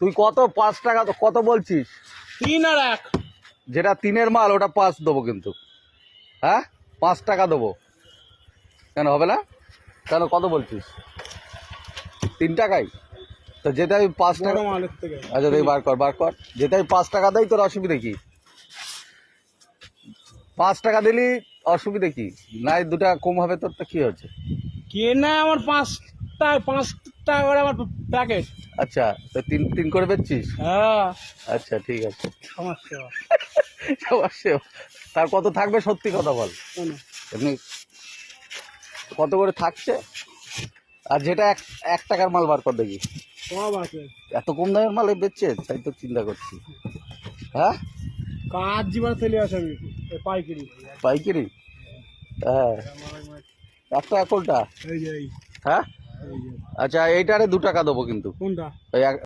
তুই কত 5 টাকা কত বলছিস? 3 আর 1। যেটা 3-এর মাল ওটা 5 দেবো কিন্তু। হ্যাঁ 5 টাকা দেবো। কেন হবে না? কেন কত বলছিস? 3 টাকাই তো যেটা আমি 5 টাকা। মালের থেকে আচ্ছা তুই বার কর যেটা আমি 5 টাকা দেই তোর অসুবিধা কি? 5 টাকা দিলি অসুবিধা কি? নাই 2 টাকা কম হবে তোর, তো কি হচ্ছে? কেনা আমার 5 টাকা করে আমার প্যাকেট। আচ্ছা তো 3 করে বেচছিস? হ্যাঁ আচ্ছা ঠিক আছে। সমস্যা অবশ্যই। তার কত থাকবে সত্যি কথা বল। কেন এমনি কত করে থাকছে? আর যেটা 1 টাকার মাল বার কর দেখি। সব আছে। এত কম দামের মাল বেচছে, তাই তো চিন্তা করছি। হ্যাঁ কাজ জীবনে চলে আসে আমি পাইকারি। পাইকারি? হ্যাঁ 1 টাকা কোনটা? এই যে হ্যাঁ আচ্ছা এইটারে 2 টাকা দেবো কিন্তু। কোনটা? ওই